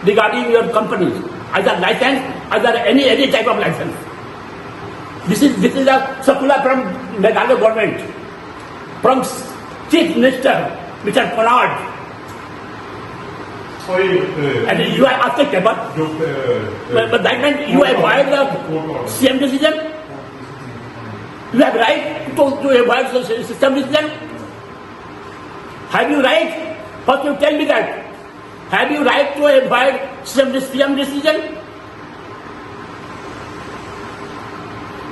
regarding your company, either license, either any type of license. This is a circular from Meghalaya government, from Chief Minister, Mr. Konard. And you are asking paper. But that means you have violated the CM decision. You have right to avoid the system decision. Have you right? First you tell me that. Have you right to avoid CM decision?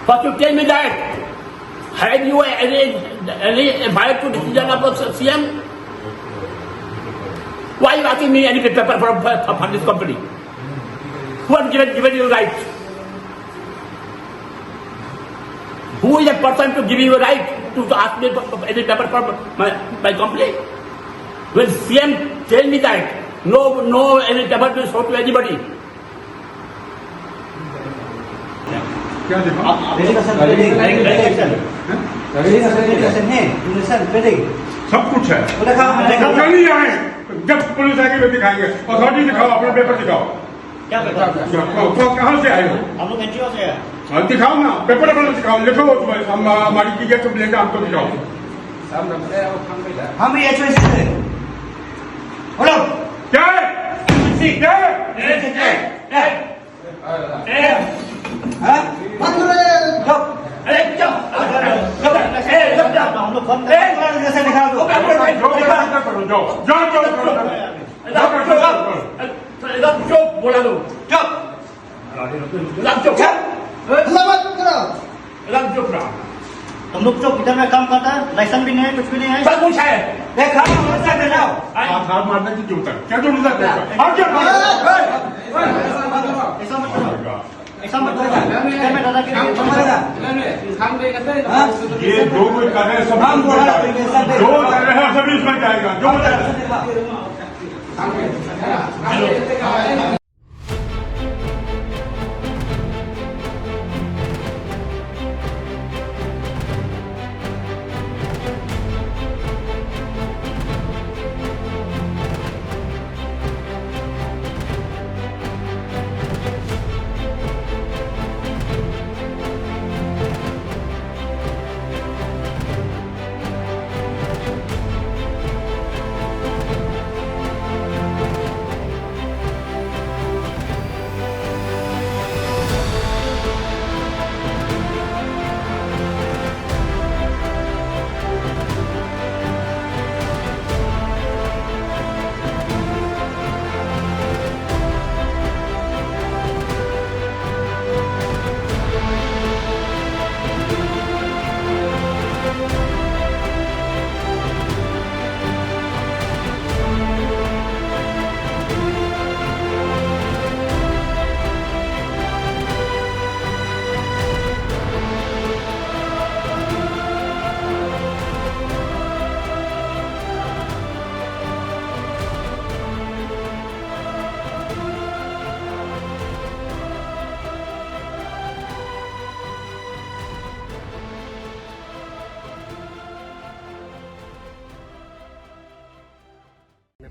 First you tell me that. Have you any right to decision of the CM? Why are you asking me any paper from this company? Who has given you right? Who is the person to give you a right to ask me any paper from my company? When CM tell me that, no any paper to show to anybody. सब कुछ है, नहीं आए जब पुलिस आएगी वे दिखाएंगे। अथॉरिटी दिखाओ, अपना पेपर दिखाओ। क्या पेपर? तो कहाँ से आए हो? हम लोग एनजीओ से हैं। हाँ दिखाओ ना, पेपर अपना दिखाओ, लिखो हम हमारी चीजें सब लेकर हमको दिखाओ। हम भी एचओएस से। बोलो क्या है? क्या है? हम लोग फोन कैसे दिखा दो? चुप बोला लो, चुप चुप चुप रहा। तुम लोग चुप, इधर में काम करता है, लाइसेंस भी नहीं है, कुछ भी नहीं है। सब कुछ है। देखा हाथ मारने की जरूरत है, क्या जरूरत है? ऐसा मत करो, ऐसा मत करो। इधर में दादा ये जो कोई कर रहे हैं सब जो कर रहे हैं सभी इसमें जाएगा, जो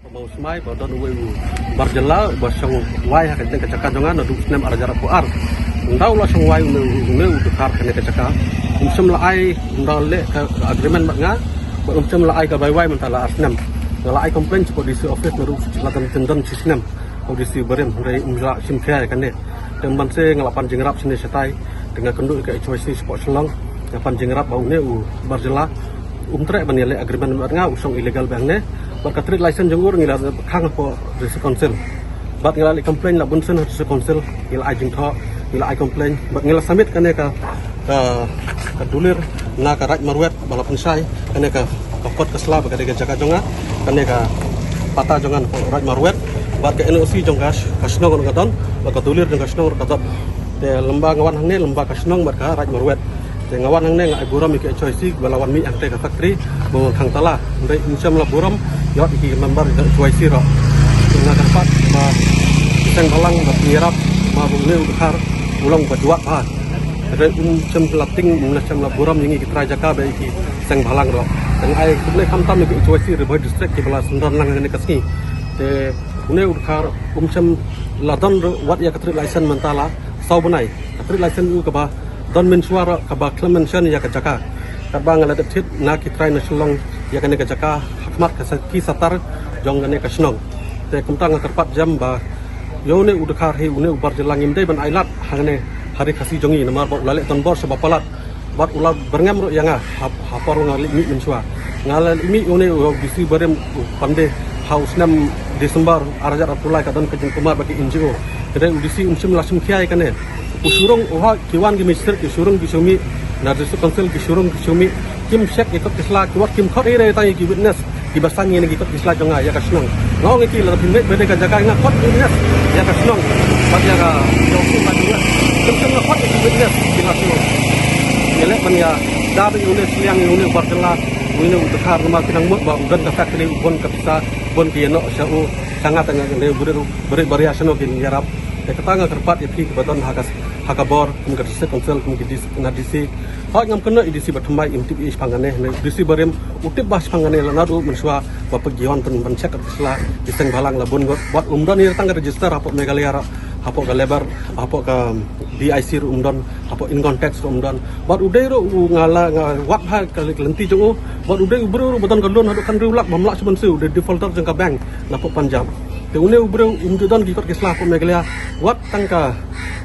Pemau semai badan uwe barjela basang wai hakan kecakan jangan adu snem arjara puar ndau la sang wai ne udukar kene kecaka umsem la ai ndal le agreement nga umsem la ai ka bai wai mentala asnem la ai complain ko disi office meru cilatan tendon sistem audisi berem dari umra simkhaya kane temban se ngalapan jengrap sini setai dengan kenduk ke HYC sport selong ngapan jengrap bau ne barjela umtre banile agreement nga usong illegal bang ne berkatrit license jenggur ngila khang po disi council bat ngila li complain la bunsen disi council ngila ai jing tho ngila ai complain bat ngila submit kane ka dulir na ka raj marwet balapun sai kane ka kokot kesla bagade ka jaga jonga kane ka pata jongan raj marwet bat ke NOC jonggas kasno kon katon ba dulir jong kasno katot te lemba ngawan hangne lemba kasno bat ka raj marwet te ngawan hangne ngai buram ke choice balawan mi angte ka factory bo khang tala ndai insam la buram yot iki member choice ro nga dapat ma seng halang ba pirap ma bungne ukhar ulang badua ah re insam plating muna sam la buram yingi kitra jaka ba iki seng halang ro teng ai kuble khamtam ke choice re district ke bala sundan lang ne kasni te une udkar ladon wat ya katri license mentala sau benai katri license u kaba don men suara kaba clemention ya kacaka kaba ngala tit na kitrai na sulong ya kane kacaka hakmat ki satar jong ngane kasnong te kumtang terpat jam ba yone udkar he une ubar jelang imdai ban ailat hangane hari kasih jongi namar bot lalek ton bor sebab palat bat ulah berngam ro yanga hapor ngali mi mensua ngala mi one bisi barem pande haus 6 Desember araja Abdullah kadon kejeng kumar bagi NGO kedai udisi umsim lasum kiai kane usurung oha kiwan gi minister ki surung gi sumi na disu council gi surung gi sumi kim shek ikut isla kuat kim khot ere tai gi witness di basangi ni ikut isla jonga ya kasnong ngong iki la bin bede ka jaga nga khot witness ya kasnong bat ya ka joki madua kim khot gi witness di kasnong ele man ya dabe une siang une barkala une utakar rumah kinang mut ba udan ka fakri bon kapisa bon kieno syau sangat tengah le beri variasiono kin yarap ketanga terpat ipi kebetulan hakabor kemudian disi konsel kemudian disi hak ngam kena disi batumai intip is pangane disi barem utip bas pangane lanadu mensua bapak gion pen cek kesla diseng balang labun buat umdon ni tangga register apok megalia apok ka lebar apok ka DIC umdon apok in context umdon buat udai ro ngala wat ha kali lenti jongo buat udai ubro beton kalon hadu kan riulak mamlak sebensu de defaulter jangka bank lapok panjang te une ubro umdon gikot kesla apok megalia wat tangka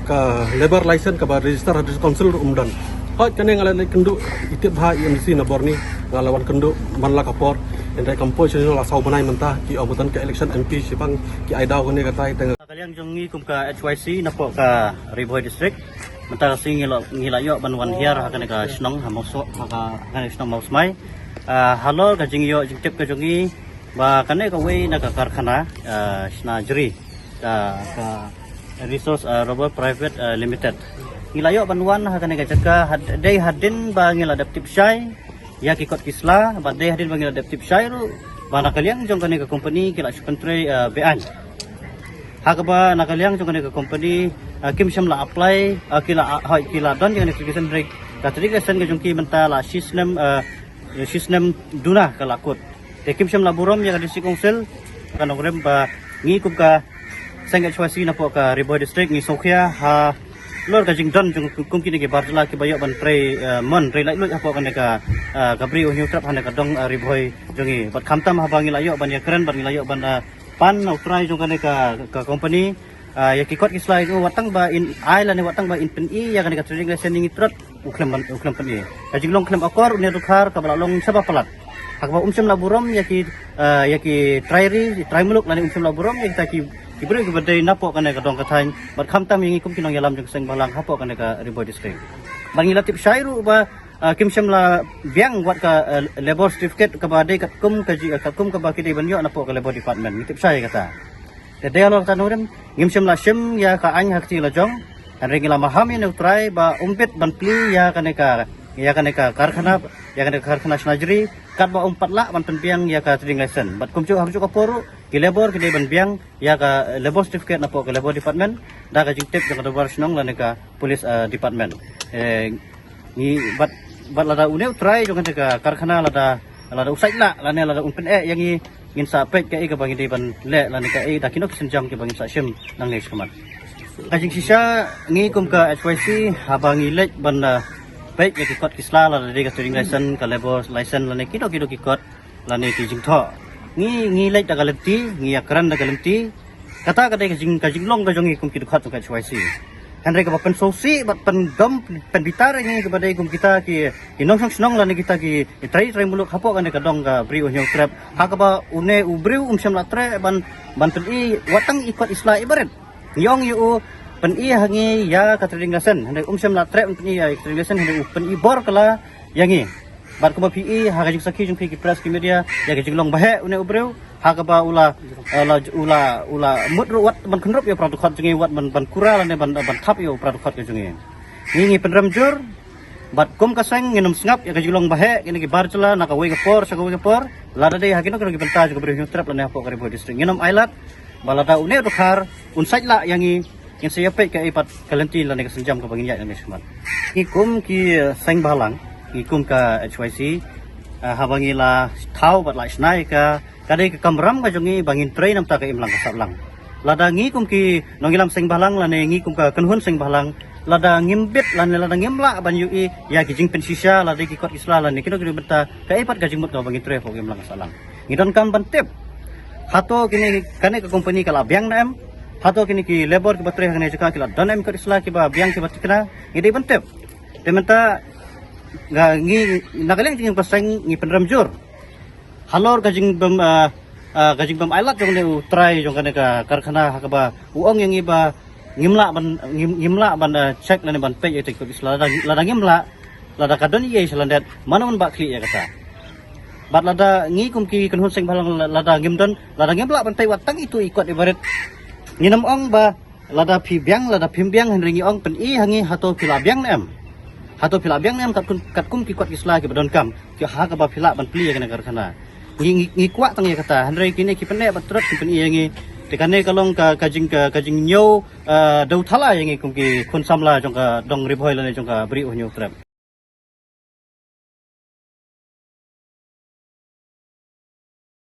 ka lebar license ka register hadis council umdon hot kane ngala kendu itip ha MC na borni ngalawan kendu manla kapor endai kampoi chino la sau banai mentah ki abutan ke election MP sipang ki aidau kene katai tengah kalian jongi kum ka HYC napo ka Riboy district mentah sing ngilayo banwan hiar hakane ka snong hamoso ka hakane snong mausmai halor ka jingyo jingtip ka jongi ba kane ka wei na ka karkhana sna jri ka resource rubber private limited ngilayo banwan hakane ka jaka dei hadin ba ngila adaptive shai ya kikot kisla ba dei hadin ba ngila adaptive shai ru ba nakaliang jong kane ka company kila sukantre bean hakaba nakaliang jong kane ka company kim sham la apply kila don yang application reg katrigasan ka jongki mentala system duna kalakut te kim sham la burom ya disi council kanogrem ba ngi kum ka sangga chwasi na po ka Riboy district ni Sokhia ha lor ka jingdon jong kum kini ke barjala ke bayo ban pre mon pre lai lu ha po kan ka kabri unyu trap han ka dong Riboy jongi bat khamtam ha bangi layo ban ya keren ban layo ban pan utrai jong kan ka company ya kikot kislai ko watang ba in island watang ba in pen I ya kan ka trading lesson ni trot uklem pen I ka jinglong klem akor unya dukhar ka balong saba palat hakba umsem laburom ya ki try muluk lani umsem laburom ya kita ki ibru ke badai napo kan ka dong katain bat khamtam yang ikum kinong yalam jeng seng balang hapo kan ka Riboy district bangi latip syairu ba kim syamla biang buat ka labor certificate ka badai kat kum ka ba kidai banyo napo ka labor department mitip syai kata de alor tanurem ngim syamla syem ya ka any hakti la jong an regila maham ni utrai ba umpet ban pli ya kan ka karkhana ya kan ka karkhana snajri kat ba umpat la ban penpiang ya ka trading license bat kumcu hamcu ka poru ki labor ki ban biang ya ka labor certificate napo ka labor department da ka jingtip ka dabar snong la ka police department ni bat lada une utrai jong ka karkhana lada usai la lada umpen yang ngin sa pet ka ka bangi ban le la ka da kinok senjang ke bangi sa syem nang les kamat kajing sisa ngi kum ka HYC habangi lek ban pet ya kikot kisla la ka trading license ka labor license la kinok kikot la ki jingtho ngi lek da galenti ngi akran da galenti kata ka jinglong ka jongi kum kidukhat ka HYC Henry ka pen sosi bat pen gam pen bitar ngi ka badai kum kita ki inong snong la kita ki try muluk hapo kan ka dong ka brio nyong trap hakaba une ubriu syam la tre ban pen I watang ikot isla ibarat nyong yu pen I hangi ya ka trading lesson Henry syam la tre pen I ya trading lesson Henry pen I bor kala yangi bar ko PE ha ka jing sakhi jung ki press ki media ya ka jinglong bahe une ubriu hakaba ula mudru wat ban khnrop ya produk jungi wat ban kura lan ban thap yo produk jungi ngi penramjur bat kum kasang nginum sngap ya ka jinglong bahe kini ki barjala na ka wei ka por lada dei hakino ka benta juga beri trap lan hapo ka Riboy district nginum ailat balada une dukhar unsai la yangi in saya pe ka ipat kalenti lan ka senjam ka bangin ya ni semat ki kum ki sang balang ki kum ka HYC habangila thau bat la snai ka kadai ke kamram ka jongi bangin train nam ta ka imlang ka sablang lada ngi kum ki nongilam sing balang lane ngi kum ka kenhun sing balang lada ngimbit lane lada ngimla ban yu ya ki jing pensisya lada ki kot isla lane kino kino beta ka epat ka jingmut ka bangin train ko imlang ka sablang ngidon kam bantep hato kini kane ka company kala biang na em hato kini ki labor ki batre hane jaka kila danem kot isla ki ba biang ki batikna ngidai bantep tementa ngi nagaling jing pasang ngi penramjur halor gajing bam ailat jong ne utrai jong kana ka karkhana hakaba uong yang iba ngimla ban check lane ban pe yete ko lada ngimla lada kadon ye selandet manon ba kli ya kata bat lada ngi kumki kenhun sing balang lada ngimdon lada ngimla ban pe watang itu ikut ibarat nginam ong ba lada pibyang lada pimbyang henringi ong pen i hangi hato pilabyang nem hato pilabyang nem katkum ki kot isla ki badon kam ki hakaba pila ban pli ya kana karkhana ngi kuat tang ya kata handrai kini ki pene batrot ki peni yangi tekane kalong ka kajing nyo dau thala yangi kum ki kun samla jong ka dong ribhoi lane jong ka bri unyo trap